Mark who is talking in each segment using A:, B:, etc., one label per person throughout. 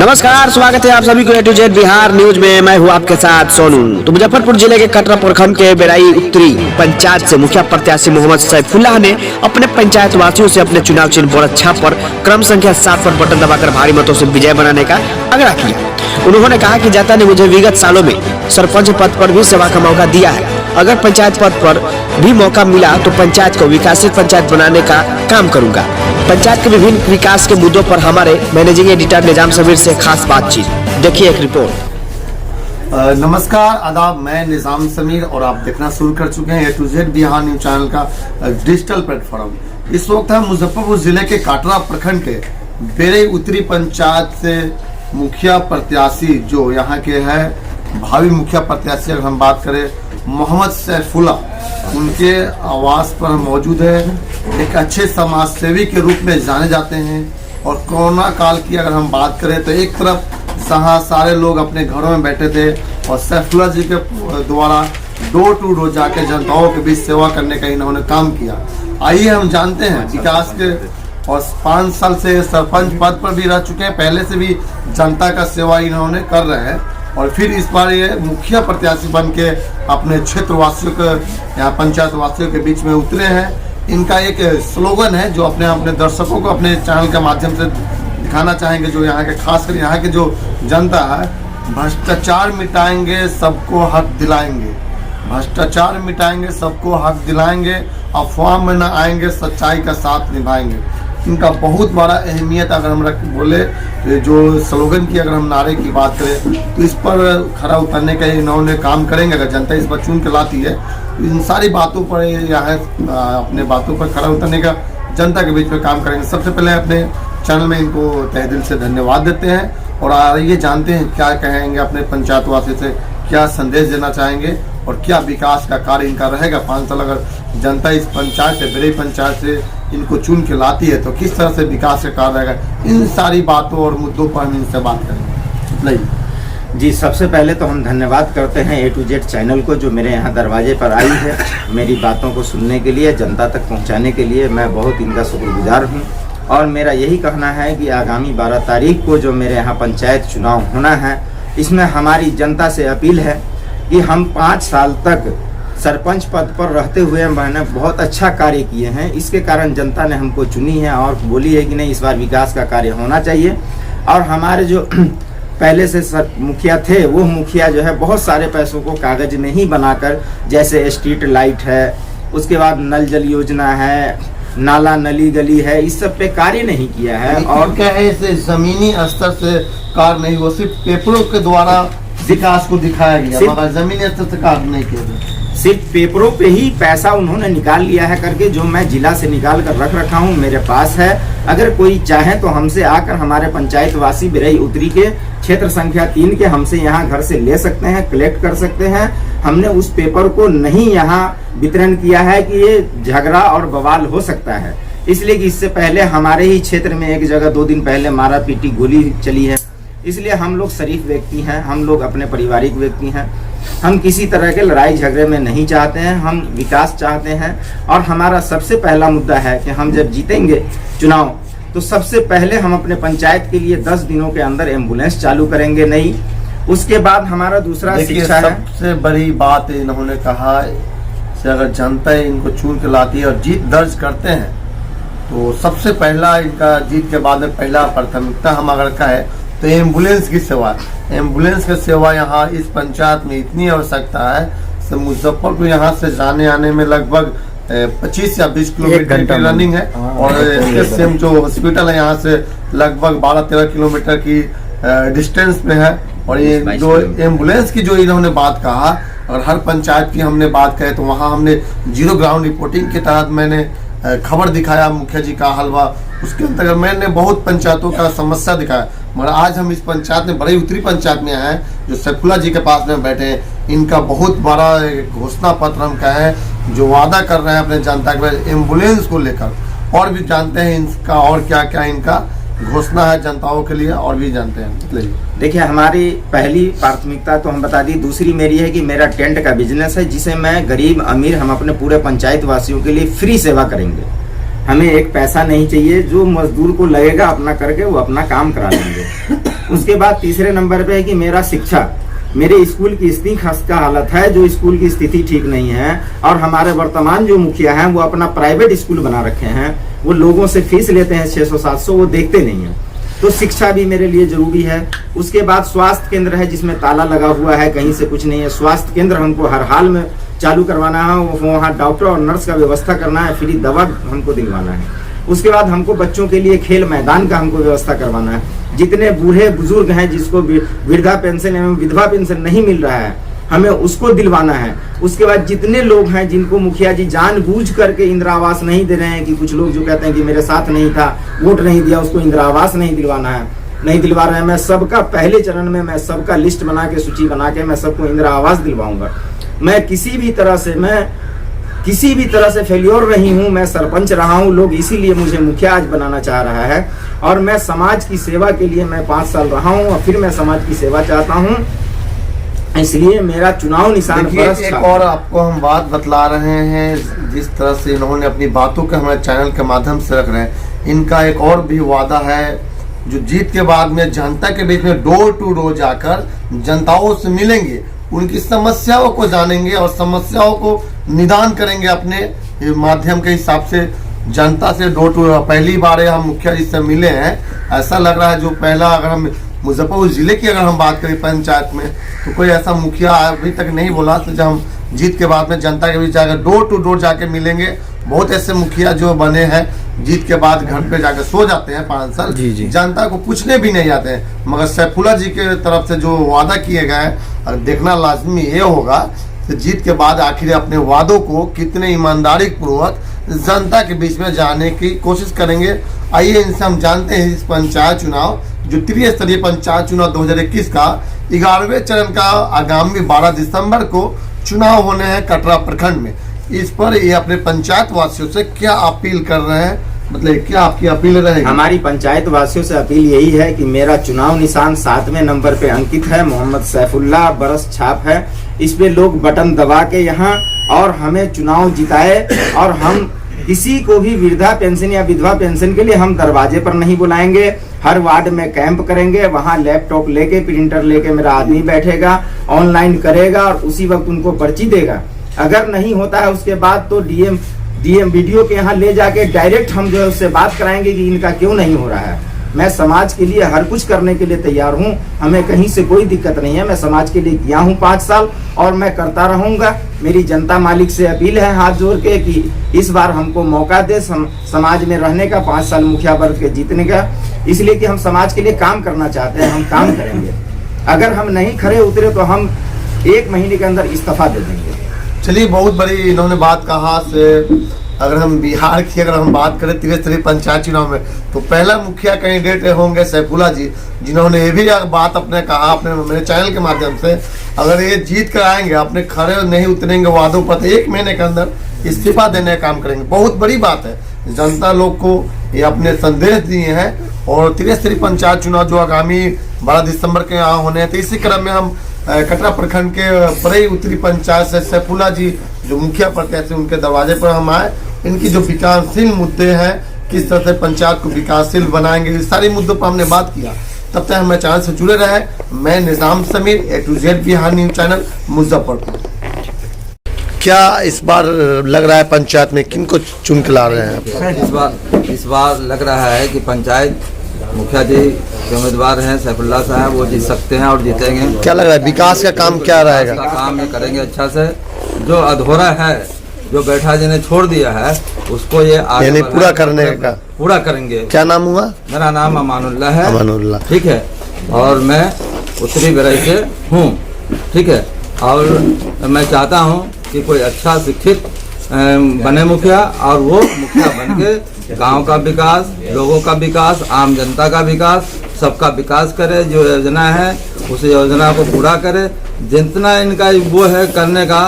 A: नमस्कार, स्वागत है आप सभी को ए टू जेड बिहार न्यूज में। मैं हूं आपके साथ सोनू। तो मुजफ्फरपुर जिले के कटरा प्रखंड के बेराई उत्तरी पंचायत से मुखिया प्रत्याशी मोहम्मद सैफुल्लाह ने अपने पंचायत वासियों से अपने चुनाव चिन्ह बोरत छाप पर क्रम संख्या 7 पर बटन दबाकर भारी मतों से विजय बनाने का आग्रह किया। उन्होंने कहा कि जनता ने मुझे विगत सालों में सरपंच पद पर भी सेवा का मौका दिया है। अगर पंचायत पद पर भी मौका मिला तो पंचायत को विकासित पंचायत बनाने का काम करूंगा। पंचायत के विभिन्न विकास के मुद्दों पर हमारे मैनेजिंग एडिटर निजाम समीर से खास बातचीत। देखिए एक रिपोर्ट।
B: नमस्कार, आदाब। मैं निजाम समीर और आप देखना शुरू कर चुके हैं A to Z Bihar news channel का डिजिटल प्लेटफॉर्म। इस वक्त हम मुजफ्फरपुर जिले के कटरा प्रखंड के बेरई उत्तरी पंचायत से मुखिया प्रत्याशी जो यहाँ के हैं भावी मुखिया प्रत्याशी अगर हम बात करें मोहम्मद सैफुल्लाह, उनके आवास पर मौजूद है। एक अच्छे समाज सेवी के रूप में जाने जाते हैं और कोरोना काल की अगर हम बात करें तो एक तरफ सारे लोग अपने घरों में बैठे थे और सैफुल्लाह जी के द्वारा डोर टू डोर जाके जनताओं के बीच सेवा करने का इन्होंने काम किया। आइए हम जानते हैं विकास के, और 5 साल से सरपंच पद पर भी रह चुके हैं, पहले से भी जनता का सेवा इन्होंने कर रहे हैं और फिर इस बार ये मुखिया प्रत्याशी बन के अपने क्षेत्र वासियों के, यहाँ पंचायत वासियों के बीच में उतरे हैं। इनका एक स्लोगन है जो अपने दर्शकों को अपने चैनल के माध्यम से दिखाना चाहेंगे। जो यहाँ के खासकर यहाँ के जो जनता है, भ्रष्टाचार मिटाएंगे सबको हक दिलाएंगे, भ्रष्टाचार मिटाएंगे सबको हक दिलाएंगे, अफवाह में न आएंगे, सच्चाई का साथ निभाएंगे। इनका बहुत बड़ा अहमियत अगर हम बोले जो स्लोगन की अगर हम नारे की बात करें तो इस पर खरा उतरने का इन्होंने काम करेंगे। अगर जनता इस पर चुन के लाती है तो इन सारी बातों पर यहाँ अपने बातों पर खरा उतरने का जनता के बीच में काम करेंगे। सबसे पहले अपने चैनल में इनको तहे दिल से धन्यवाद देते हैं और आइए जानते हैं क्या कहेंगे अपने पंचायतवासी से, क्या संदेश देना चाहेंगे और क्या विकास का कार्य इनका रहेगा। 5 साल अगर जनता इस पंचायत से, बेरई पंचायत से इनको चुन के लाती है तो किस तरह से विकास का कार्य रहेगा। इन सारी बातों और मुद्दों पर हम इनसे बात करेंगे। नहीं
C: जी, सबसे पहले तो हम धन्यवाद करते हैं ए टू जेड चैनल को जो मेरे यहाँ दरवाजे पर आई है मेरी बातों को सुनने के लिए, जनता तक पहुँचाने के लिए। मैं बहुत इनका शुक्रगुजार हूँ और मेरा यही कहना है कि आगामी 12 तारीख को जो मेरे यहाँ पंचायत चुनाव होना है, इसमें हमारी जनता से अपील है कि हम 5 साल तक सरपंच पद पर रहते हुए मैंने बहुत अच्छा कार्य किए हैं। इसके कारण जनता ने हमको चुनी है और बोली है कि नहीं, इस बार विकास का कार्य होना चाहिए। और हमारे जो पहले से मुखिया थे वो मुखिया जो है बहुत सारे पैसों को कागज में ही बनाकर, जैसे स्ट्रीट लाइट है, उसके बाद नल जल योजना है, नाला नली गली है, इस सब पे कार्य नहीं किया है। और
B: क्या है, इसे जमीनी स्तर से कार्य नहीं, वो सिर्फ पेपरों के द्वारा विकास को दिखाया गया, मगर जमीनी स्तर से कार्य नहीं किया।
C: सिर्फ पेपरों पे ही पैसा उन्होंने निकाल लिया है करके, जो मैं जिला से निकाल कर रख रखा हूँ मेरे पास है। अगर कोई चाहे तो हमसे आकर हमारे पंचायत वासी बेरई उत्तरी के क्षेत्र संख्या 3 के हमसे यहाँ घर से ले सकते हैं, कलेक्ट कर सकते हैं। हमने उस पेपर को नहीं यहाँ वितरण किया है कि ये झगड़ा और बवाल हो सकता है, इसलिए कि इससे पहले हमारे ही क्षेत्र में एक जगह 2 दिन पहले मारा पीटी गोली चली है। इसलिए हम लोग शरीफ व्यक्ति हैं, हम लोग अपने पारिवारिक व्यक्ति हैं, हम किसी तरह के लड़ाई झगड़े में नहीं चाहते हैं, हम विकास चाहते हैं। और हमारा सबसे पहला मुद्दा है कि हम जब जीतेंगे चुनाव तो सबसे पहले हम अपने पंचायत के लिए 10 दिनों के अंदर एम्बुलेंस चालू करेंगे। नहीं, उसके बाद हमारा दूसरा शिक्षा है।
B: सबसे बड़ी बात इन्होंने कहा कि अगर जनता इनको चुन के लाती है और जीत दर्ज करते हैं तो सबसे पहला इनका जीत के बाद में पहला प्राथमिकता हम अगर कहें तो एम्बुलेंस की सेवा। एम्बुलेंस की सेवा यहाँ इस पंचायत में इतनी आवश्यकता है। मुजफ्फरपुर यहाँ से जाने आने में लगभग 25 या 20 किलोमीटर की रनिंग है और एसएम जो हॉस्पिटल है यहाँ से लगभग 12-13 किलोमीटर की डिस्टेंस में है। और ये जो एम्बुलेंस की जो इन्होंने बात कहा, और हर पंचायत की हमने बात कहे तो वहाँ हमने जीरो ग्राउंड रिपोर्टिंग के तहत मैंने खबर दिखाया मुखिया जी का हलवा, उसके अंतर्गत मैंने बहुत पंचायतों का समस्या दिखाया। मगर आज हम इस पंचायत में, बड़ी उत्तरी पंचायत में आए हैं जो सैफुल्लाह जी के पास में बैठे हैं। इनका बहुत बड़ा घोषणा पत्र हम कहें जो वादा कर रहे हैं अपने जनता के एम्बुलेंस को लेकर। और भी जानते हैं इनका और क्या क्या इनका घोषणा है जनताओं के लिए, और भी जानते हैं।
C: देखिए, हमारी पहली प्राथमिकता तो हम बता दी। दूसरी मेरी है कि मेरा टेंट का बिजनेस है जिसे मैं गरीब अमीर हम अपने पूरे पंचायत वासियों के लिए फ्री सेवा करेंगे। हमें एक पैसा नहीं चाहिए, जो मजदूर को लगेगा अपना करके वो अपना काम करा लेंगे। उसके बाद तीसरे नंबर पे है कि मेरा शिक्षा, मेरे स्कूल की इतनी खस्ता हालत है, जो स्कूल की स्थिति ठीक नहीं है, और हमारे वर्तमान जो मुखिया हैं वो अपना प्राइवेट स्कूल बना रखे हैं, वो लोगों से फीस लेते हैं 600-700, वो देखते नहीं है। तो शिक्षा भी मेरे लिए जरूरी है। उसके बाद स्वास्थ्य केंद्र है जिसमें ताला लगा हुआ है, कहीं से कुछ नहीं है। स्वास्थ्य केंद्र हमको हर हाल में चालू करवाना है, वहाँ डॉक्टर और नर्स का व्यवस्था करना है, फ्री दवा हमको दिलवाना है। उसके बाद हमको बच्चों के लिए खेल मैदान का हमको व्यवस्था करवाना है। जितने बूढ़े बुजुर्ग हैं जिसको वृद्धा पेंशन एवं विधवा पेंशन नहीं मिल रहा है, हमें उसको दिलवाना है। उसके बाद जितने लोग हैं जिनको मुखिया जी जानबूझ करके इंदिरा आवास नहीं दे रहे हैं, कि कुछ लोग जो कहते हैं कि मेरे साथ नहीं था, वोट नहीं दिया, उसको इंदिरा आवास नहीं दिलवाना है, नहीं दिलवा रहे हैं, मैं सबका पहले चरण में मैं सबका लिस्ट बना के, सूची बना के मैं सबको इंदिरा आवास दिलवाऊंगा। मैं किसी भी तरह से फेल्योर नहीं हूं, मैं सरपंच रहा हूं, लोग इसीलिए मुझे मुखिया आज बनाना चाह रहा है। और मैं समाज की सेवा के लिए मैं 5 साल रहा हूं और फिर मैं समाज की सेवा चाहता हूं, इसलिए मेरा चुनाव निशान
B: एक और आपको हम बात बतला रहे हैं, जिस तरह से इन्होंने अपनी बातों को हमारे चैनल के माध्यम से रख रहे हैं। इनका एक और भी वादा है, जो जीत के बाद में जनता के बीच में डोर टू डोर जाकर जनताओं से मिलेंगे, उनकी समस्याओं को जानेंगे और समस्याओं को निदान करेंगे अपने माध्यम के हिसाब से जनता से डोर टू डोर। पहली बार हम मुखिया जी से मिले हैं, ऐसा लग रहा है जो पहला, अगर हम मुजफ्फरपुर जिले की अगर हम बात करें पंचायत में, तो कोई ऐसा मुखिया अभी तक नहीं बोला। तो जब हम जीत के बाद में जनता के बीच जाकर डोर टू डोर जाके मिलेंगे, बहुत ऐसे मुखिया जो बने हैं जीत के बाद घर पे जाकर सो जाते हैं 5 साल, जनता को पूछने भी नहीं आते हैं। मगर सैफुल्ला जी के तरफ से जो वादा किए गए हैं, और देखना लाजमी ये होगा कि जीत के बाद आखिर अपने वादों को कितने ईमानदारी पूर्वक जनता के बीच में जाने की कोशिश करेंगे। आइए इनसे हम जानते हैं, इस पंचायत चुनाव जो त्रिस्तरीय पंचायत चुनाव 2021 का 11वें चरण का आगामी 12 दिसंबर को चुनाव होने हैं कटरा प्रखंड में। इस पर ये अपने पंचायत वासियों से क्या अपील कर रहे हैं, मतलब क्या आपकी अपील रहेगी?
C: हमारी पंचायत वासियों से अपील यही है कि मेरा चुनाव निशान 7वें नंबर पे अंकित है, मोहम्मद सैफुल्ला बरस छाप है। इस पे लोग बटन दबा के यहाँ और हमें चुनाव जिताए। और हम किसी को भी वृद्धा पेंशन या विधवा पेंशन के लिए हम दरवाजे पर नहीं बुलाएंगे, हर वार्ड में कैंप करेंगे, वहाँ लैपटॉप लेके प्रिंटर लेके मेरा आदमी बैठेगा, ऑनलाइन करेगा और उसी वक्त उनको पर्ची देगा। अगर नहीं होता है उसके बाद तो डीएम वीडियो के यहाँ ले जाके डायरेक्ट हम जो है उससे बात कराएंगे कि इनका क्यों नहीं हो रहा है। मैं समाज के लिए हर कुछ करने के लिए तैयार हूँ, हमें कहीं से कोई दिक्कत नहीं है। मैं समाज के लिए किया हूँ 5 साल और मैं करता रहूंगा। मेरी जनता मालिक से अपील है हाथ जोड़ के कि इस बार हमको मौका दे समाज में रहने का, 5 साल मुखिया वर्ग के जीतने का, इसलिए कि हम समाज के लिए काम करना चाहते हैं, हम काम करेंगे। अगर हम नहीं खड़े उतरे तो हम 1 महीने के अंदर इस्तीफा दे देंगे।
B: चलिए, बहुत बड़ी इन्होंने बात कहा से। अगर हम बिहार की अगर हम बात करें त्रिस्तरीय पंचायत चुनाव में, तो पहला मुखिया कैंडिडेट होंगे सैफुल्ला जी, जिन्होंने ये भी बात अपने कहा अपने मेरे चैनल के माध्यम से, अगर ये जीत कर आएंगे, अपने खड़े नहीं उतरेंगे वादों पर, तो 1 महीने के अंदर इस्तीफा देने का काम करेंगे। बहुत बड़ी बात है, जनता लोग को ये अपने संदेश दिए हैं। और त्रिस्तरीय पंचायत चुनाव जो आगामी 12 दिसंबर के यहाँ होने हैं, तो इसी क्रम में हम कटरा प्रखंड के बड़ई उत्तरी पंचायत से सैफुल्ला जी जो मुखिया प्रत्याशी, उनके दरवाजे पर हम आए। इनकी जो विकासशील मुद्दे हैं, किस तरह से पंचायत को विकासशील बनाएंगे, इस सारे मुद्दों पर हमने बात किया। तब तक हमें चैनल से जुड़े रहे। मैं Nizam Sameer, A to Z Bihar news channel, Muzaffarpur. क्या इस बार लग रहा है पंचायत में किनको चुन के ला रहे हैं?
D: इस बार लग रहा है कि पंचायत मुखिया जी के उम्मीदवार हैं सैफुल्ला साहब, वो जीत सकते हैं और जीतेंगे।
B: क्या लग रहा है विकास का काम क्या रहेगा?
D: काम ये करेंगे अच्छा से, जो अधूरा है, जो बैठा जिन्हें छोड़ दिया है, उसको ये आगे
B: पूरा करने का
D: पूरा करेंगे।
B: क्या नाम हुआ?
D: मेरा नाम अमानुल्लाह है।
B: अमानुल्लाह, ठीक
D: है। और मैं उत्तरी बरई से हूँ, ठीक है। और मैं चाहता हूँ कि कोई अच्छा शिक्षित बने मुखिया, और वो मुखिया बन के गाँव का विकास, लोगों का विकास, आम जनता का विकास, सबका विकास करे। जो योजना है उस योजना को पूरा करे। जितना इनका वो है करने का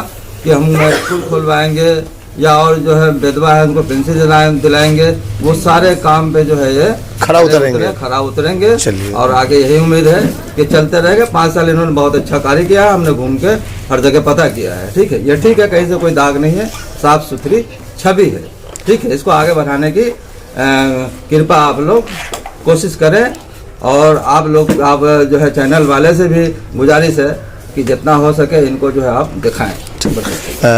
D: कि हम स्कूल खुलवाएंगे या और जो है विधवा है उनको पेंशन दिलाएंगे, वो सारे काम पे जो है ये खरा उतरेंगे। और आगे यही उम्मीद है कि चलते रहेंगे। 5 साल इन्होंने बहुत अच्छा कार्य किया, हमने घूम के हर जगह पता किया है। ठीक है, ये ठीक है, कहीं से कोई दाग नहीं है, साफ सुथरी छवि है। ठीक है, इसको आगे बढ़ाने की कृपा आप लोग कोशिश करें। और आप लोग, आप जो है चैनल वाले से भी गुजारिश है कि जितना हो सके इनको जो है आप दिखाएं।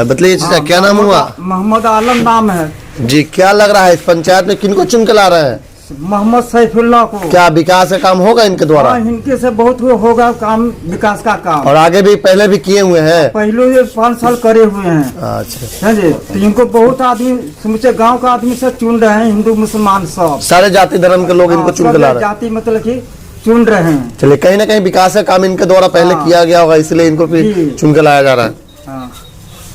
B: बतलाइए चाचा, क्या नाम हुआ?
E: मोहम्मद आलम नाम है
B: जी, क्या लग रहा है इस पंचायत में किनको चुन के ला रहे हैं?
E: मोहम्मद सैफुल्लाह को।
B: क्या विकास का काम होगा इनके द्वारा?
E: हाँ, इनके से बहुत होगा काम, विकास का काम।
B: और आगे भी पहले भी किए हुए हैं?
E: पहले ये 5 साल करे हुए हैं।
B: अच्छा,
E: समझे? तो इनको बहुत आदमी, समूचे गांव का आदमी से चुन रहे हैं, हिंदू मुसलमान सब।
B: सारे जाति धर्म के लोग इनको चुन के ला रहे हैं।
E: जाति मतलब कि चुन रहे हैं।
B: चलिए, कहीं ना कहीं विकास का काम इनके द्वारा पहले किया गया होगा, इसलिए इनको भी
E: जी।
B: चुन के लाया जा रहा है।
E: हाँ।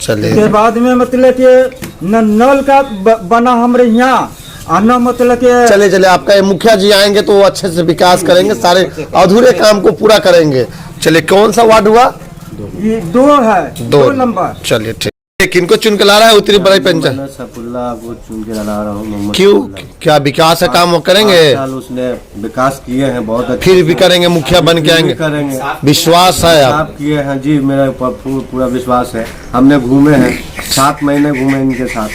B: चलिए,
E: के बाद में मतलब कि नल का बना हमारे यहाँ, और न मतलब कि
B: चलिए चलिए, आपका ये मुखिया जी आएंगे तो वो अच्छे से विकास करेंगे, सारे अधूरे काम को पूरा करेंगे। चलिए, कौन सा वार्ड हुआ?
E: ये 2 है, 2 नंबर।
B: चलिए ठीक। किनको चुन के ला रहा है उत्तरी बराई पंचायत?
F: सैफुल्लाह को चुन के ला रहा हूँ। मोहम्मद
B: क्यों?
F: सैफुल्लाह।
B: क्या विकास का काम वो करेंगे?
F: 5 साल उसने विकास किए हैं, बहुत अच्छे।
B: फिर भी करेंगे, मुखिया बन के आएंगे,
F: करेंगे,
B: विश्वास है आप?
F: आप किए हैं जी, मेरा पूरा विश्वास है। हमने घूमे हैं, 7 महीने घूमे इनके साथ,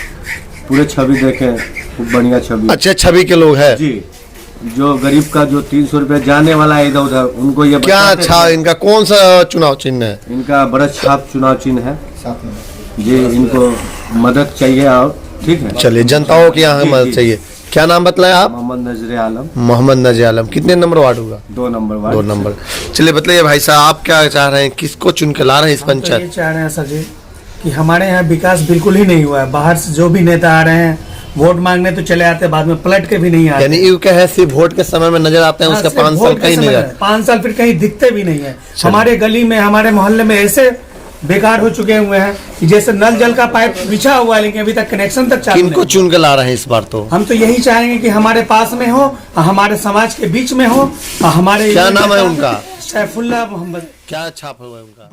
F: पूरे छवि देखे, खूब बढ़िया छवि।
B: अच्छे छवि के लोग हैं
F: जी। जो गरीब का जो 300 रुपया जाने वाला है इधर उधर, उनको ये
B: क्या?
F: बताते
B: अच्छा,
F: थे।
B: इनका कौन सा चुनाव चिन्ह है?
F: इनका बड़ा छाप चुनाव चिन्ह है जी। इनको मदद चाहिए, और ठीक है।
B: चलिए, जनताओं की यहाँ
F: जी,
B: मदद
F: जी।
B: चाहिए। क्या नाम बताया आप?
F: मोहम्मद नजर आलम।
B: मोहम्मद नजर आलम। कितने नंबर वार्ड होगा?
F: 2 नंबर वार्ड।
B: 2 नंबर। चलिए बताइए भाई साहब, आप क्या चाह रहे हैं, किसको चुन के ला रहे हैं इस
G: हम तो ये
B: पंचायत?
G: चाह रहे हैं सर जी कि हमारे यहाँ विकास बिल्कुल ही नहीं हुआ है। बाहर से जो भी नेता आ रहे हैं, वोट मांगने तो चले आते हैं, बाद में पलट के भी नहीं आते।
B: यानी यू क्या है, सिर्फ वोट के समय में नजर आते हैं, उसका 5 साल कहीं नहीं जाते।
G: 5 साल फिर कहीं दिखते भी नहीं है। हमारे गली में, हमारे मोहल्ले में ऐसे बेकार हो चुके हुए हैं कि जैसे नल जल का पाइप बिछा हुआ है, लेकिन अभी तक कनेक्शन तक चालू
B: किनको
G: नहीं।
B: चुन के ला रहे हैं इस बार? तो
G: हम तो यही चाहेंगे कि हमारे पास में हो, हमारे समाज के बीच में हो, हमारे
B: क्या नाम है उनका?
G: सैफुल्लाह मोहम्मद।
B: क्या छाप हुआ है उनका?